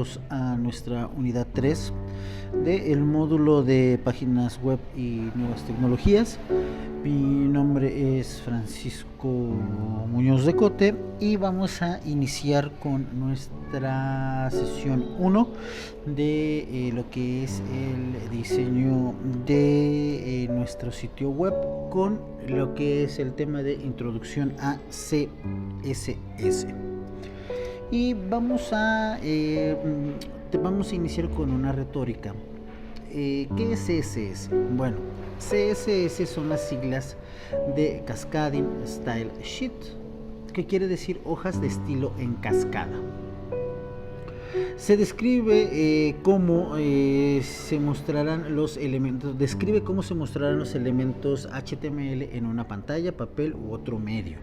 todos a nuestra unidad 3 del módulo de páginas web y nuevas tecnologías. Mi nombre es Francisco Muñoz de Cote y vamos a iniciar con nuestra sesión 1 de lo que es el diseño de nuestro sitio web, con lo que es el tema de introducción a CSS. Y vamos a iniciar con una retórica. ¿Qué es CSS? Bueno, CSS son las siglas de Cascading Style Sheet, que quiere decir hojas de estilo en cascada. Se describe cómo se mostrarán los elementos, HTML en una pantalla, papel u otro medio.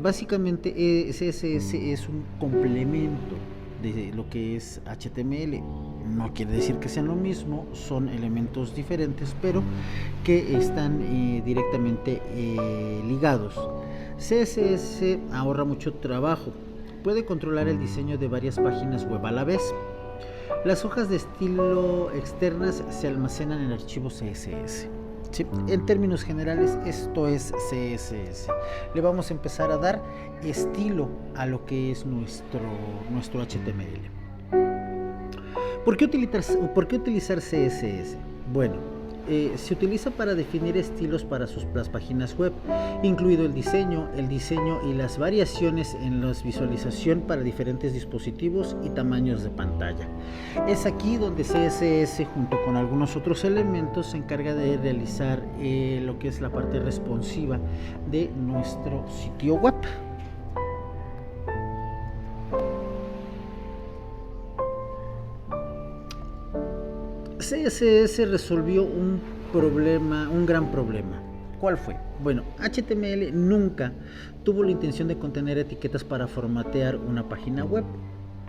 Básicamente CSS es un complemento de lo que es HTML. No quiere decir que sean lo mismo, son elementos diferentes, pero que están directamente ligados. CSS ahorra mucho trabajo, puede controlar el diseño de varias páginas web a la vez. Las hojas de estilo externas se almacenan en archivos CSS. ¿Sí? En términos generales, esto es CSS. Le vamos a empezar a dar estilo a lo que es nuestro HTML. ¿Por qué utilizar CSS? Bueno, se utiliza para definir estilos para las páginas web, incluido el diseño y las variaciones en la visualización para diferentes dispositivos y tamaños de pantalla. Es aquí donde CSS, junto con algunos otros elementos, se encarga de realizar lo que es la parte responsiva de nuestro sitio web. CSS resolvió un gran problema. ¿Cuál fue? Bueno, HTML nunca tuvo la intención de contener etiquetas para formatear una página web.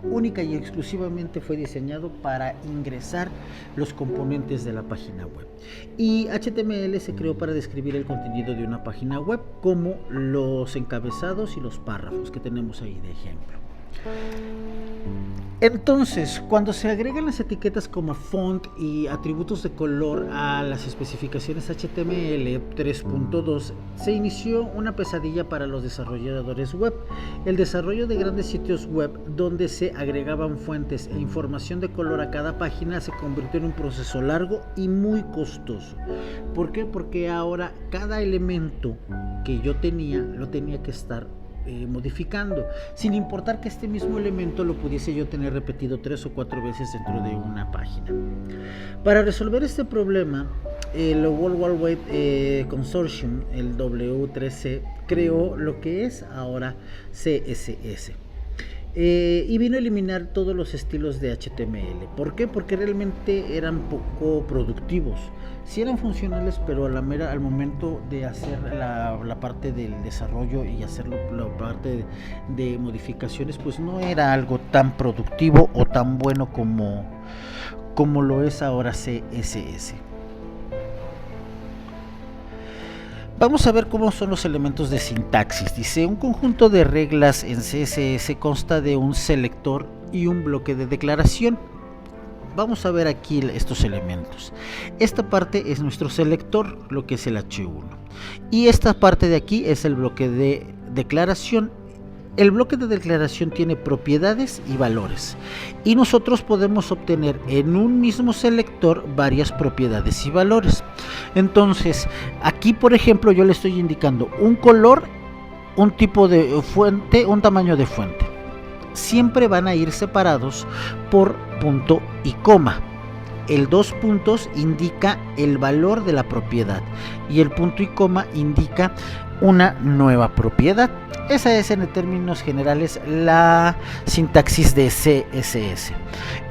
Única y exclusivamente fue diseñado para ingresar los componentes de la página web. Y HTML se creó para describir el contenido de una página web, como los encabezados y los párrafos que tenemos ahí de ejemplo. Entonces, cuando se agregan las etiquetas como font y atributos de color a las especificaciones HTML 3.2, se inició una pesadilla para los desarrolladores web. El desarrollo de grandes sitios web donde se agregaban fuentes e información de color a cada página se convirtió en un proceso largo y muy costoso. ¿Por qué? Porque ahora cada elemento que yo tenía lo tenía que estar modificando, sin importar que este mismo elemento lo pudiese yo tener repetido 3 o 4 veces dentro de una página. Para resolver este problema, el World Wide Web Consortium, el W3C, creó lo que es ahora CSS. Y vino a eliminar todos los estilos de HTML. ¿Por qué? Porque realmente eran poco productivos. Sí eran funcionales, pero al momento de hacer la parte del desarrollo y hacer la parte de modificaciones, pues no era algo tan productivo o tan bueno como lo es ahora CSS. Vamos a ver cómo son los elementos de sintaxis. Dice, un conjunto de reglas en CSS consta de un selector y un bloque de declaración. Vamos a ver aquí estos elementos. Esta parte es nuestro selector, lo que es el H1. Y esta parte de aquí es el bloque de declaración. El bloque de declaración tiene propiedades y valores, y nosotros podemos obtener en un mismo selector varias propiedades y valores. Entonces, aquí por ejemplo yo le estoy indicando un color, un tipo de fuente, un tamaño de fuente. Siempre van a ir separados por punto y coma. El 2 puntos indica el valor de la propiedad y el punto y coma indica una nueva propiedad. Esa es, en términos generales, la sintaxis de CSS.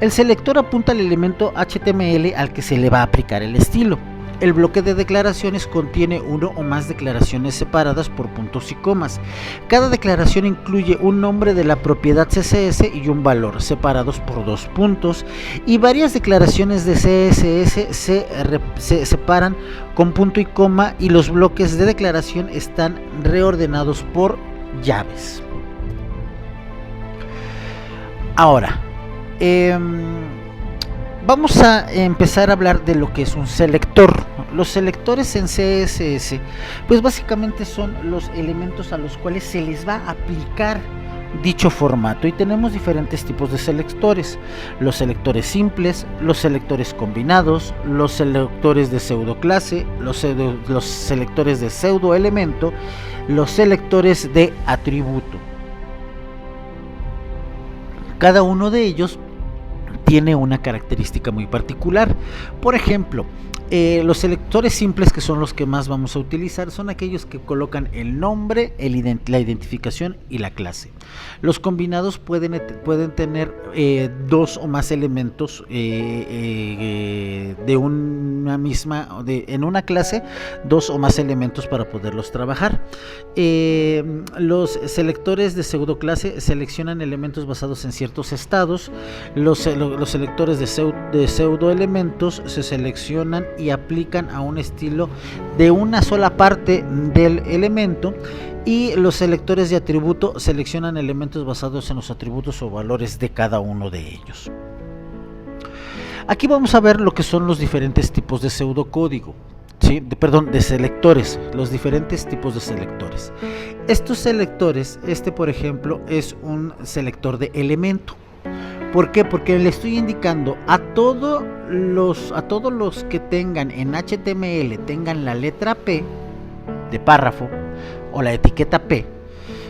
El selector apunta al elemento HTML al que se le va a aplicar el estilo. El bloque de declaraciones contiene uno o más declaraciones separadas por puntos y comas. Cada declaración incluye un nombre de la propiedad CSS y un valor, separados por 2 puntos, y varias declaraciones de CSS se separan con punto y coma, y los bloques de declaración están reordenados por llaves. Ahora, Vamos a empezar a hablar de lo que es un selector. Los selectores en CSS, pues básicamente son los elementos a los cuales se les va a aplicar dicho formato, y tenemos diferentes tipos de selectores: los selectores simples, los selectores combinados, los selectores de pseudoclase, los selectores de pseudoelemento, los selectores de atributo. Cada uno de ellos tiene una característica muy particular. Por ejemplo, los selectores simples, que son los que más vamos a utilizar, son aquellos que colocan el nombre, la identificación y la clase. Los combinados pueden tener dos o más elementos de una misma, en una clase, dos o más elementos para poderlos trabajar. Los selectores de pseudoclase seleccionan elementos basados en ciertos estados. Los selectores de pseudoelementos se seleccionan y aplican a un estilo de una sola parte del elemento, y los selectores de atributo seleccionan elementos basados en los atributos o valores de cada uno de ellos. Aquí vamos a ver lo que son los diferentes tipos de pseudocódigo. ¿Sí? De selectores, los diferentes tipos de selectores. Estos selectores, por ejemplo, es un selector de elemento. ¿Por qué? Porque le estoy indicando a todos los que tengan en HTML, tengan la letra P de párrafo o la etiqueta P,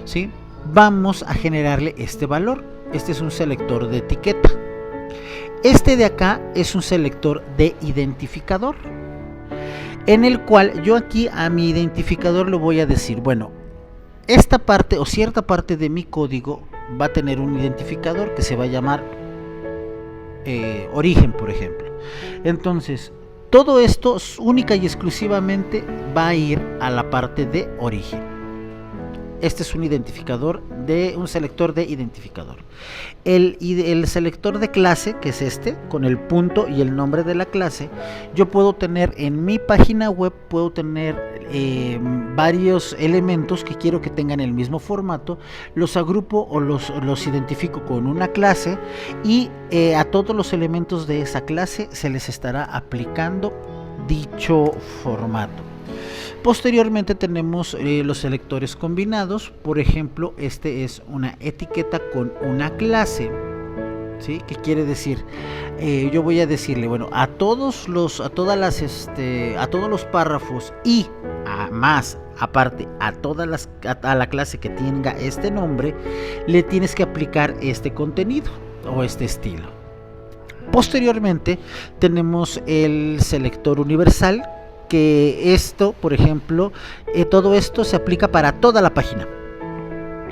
¿sí? Vamos a generarle este valor. Este es un selector de etiqueta. Este de acá es un selector de identificador, en el cual yo aquí a mi identificador le voy a decir, bueno, esta parte o cierta parte de mi código va a tener un identificador que se va a llamar origen, por ejemplo. Entonces, todo esto única y exclusivamente va a ir a la parte de origen. Este es un identificador un selector de identificador. El selector de clase, que es este, con el punto y el nombre de la clase, yo puedo tener en mi página web, puedo tener varios elementos que quiero que tengan el mismo formato, los agrupo o los identifico con una clase, y a todos los elementos de esa clase se les estará aplicando dicho formato. Posteriormente tenemos los selectores combinados. Por ejemplo, este es una etiqueta con una clase, ¿sí? ¿Qué quiere decir? Yo voy a decirle, bueno, a todos los párrafos y aparte a la clase que tenga este nombre, le tienes que aplicar este contenido o este estilo. Posteriormente tenemos el selector universal, que esto, por ejemplo, todo esto se aplica para toda la página,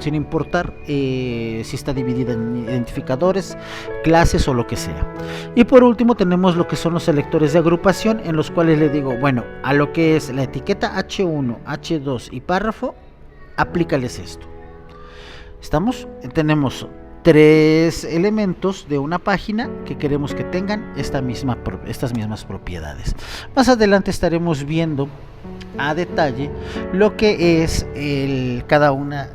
sin importar si está dividida en identificadores, clases o lo que sea. Y por último tenemos lo que son los selectores de agrupación, en los cuales le digo, bueno, a lo que es la etiqueta H1, H2 y párrafo, aplícales esto. ¿Estamos? Tenemos tres elementos de una página que queremos que tengan estas mismas propiedades. Más adelante estaremos viendo a detalle lo que es cada una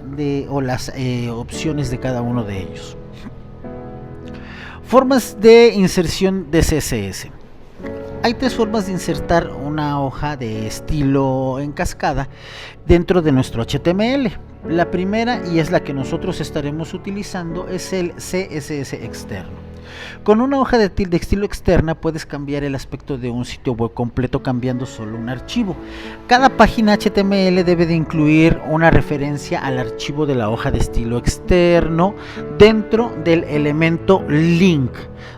o las opciones de cada uno de ellos. Formas de inserción de CSS. Hay tres formas de insertar una hoja de estilo en cascada dentro de nuestro HTML. La primera, y es la que nosotros estaremos utilizando, es el CSS externo. Con una hoja de estilo externa puedes cambiar el aspecto de un sitio web completo cambiando solo un archivo. Cada página HTML debe de incluir una referencia al archivo de la hoja de estilo externo dentro del elemento link,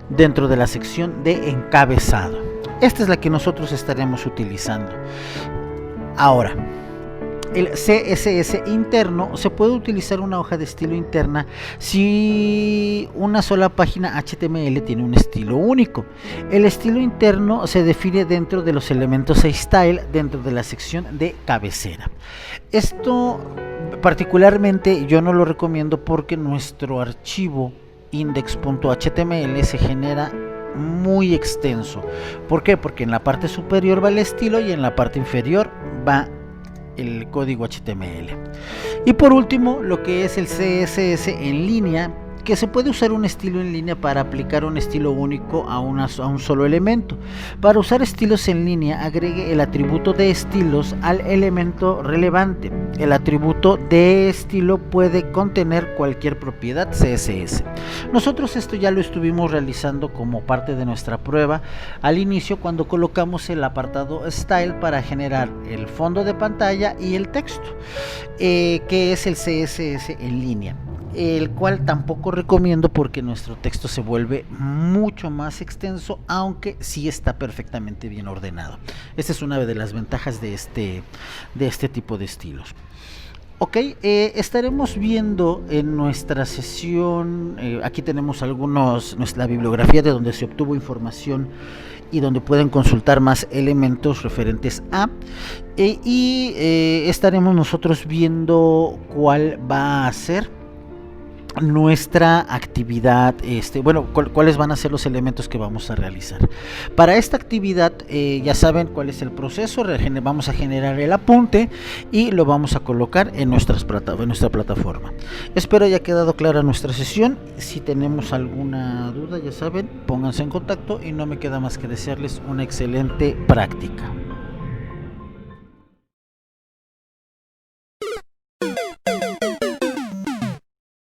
dentro de la sección de encabezado. Esta es la que nosotros estaremos utilizando. Ahora, el CSS interno, se puede utilizar una hoja de estilo interna si una sola página HTML tiene un estilo único. El estilo interno se define dentro de los elementos style dentro de la sección de cabecera. Esto particularmente yo no lo recomiendo porque nuestro archivo index.html se genera muy extenso. ¿Por qué? Porque en la parte superior va el estilo y en la parte inferior va el código HTML. Y por último, lo que es el CSS en línea, que se puede usar un estilo en línea para aplicar un estilo único a un solo elemento. Para usar estilos en línea, agregue el atributo de estilos al elemento relevante. El atributo de estilo puede contener cualquier propiedad CSS. Nosotros esto ya lo estuvimos realizando como parte de nuestra prueba al inicio, cuando colocamos el apartado Style para generar el fondo de pantalla y el texto, que es el CSS en línea, el cual tampoco recomiendo porque nuestro texto se vuelve mucho más extenso, aunque sí está perfectamente bien ordenado. Esta es una de las ventajas de este tipo de estilos. Ok, estaremos viendo en nuestra sesión, aquí tenemos la bibliografía de donde se obtuvo información y donde pueden consultar más elementos referentes a, estaremos nosotros viendo cuál va a ser nuestra actividad, cuáles van a ser los elementos que vamos a realizar. Para esta actividad ya saben cuál es el proceso. Vamos a generar el apunte y lo vamos a colocar en nuestra plataforma. Espero haya quedado clara nuestra sesión. Si tenemos alguna duda, ya saben, pónganse en contacto y no me queda más que desearles una excelente práctica.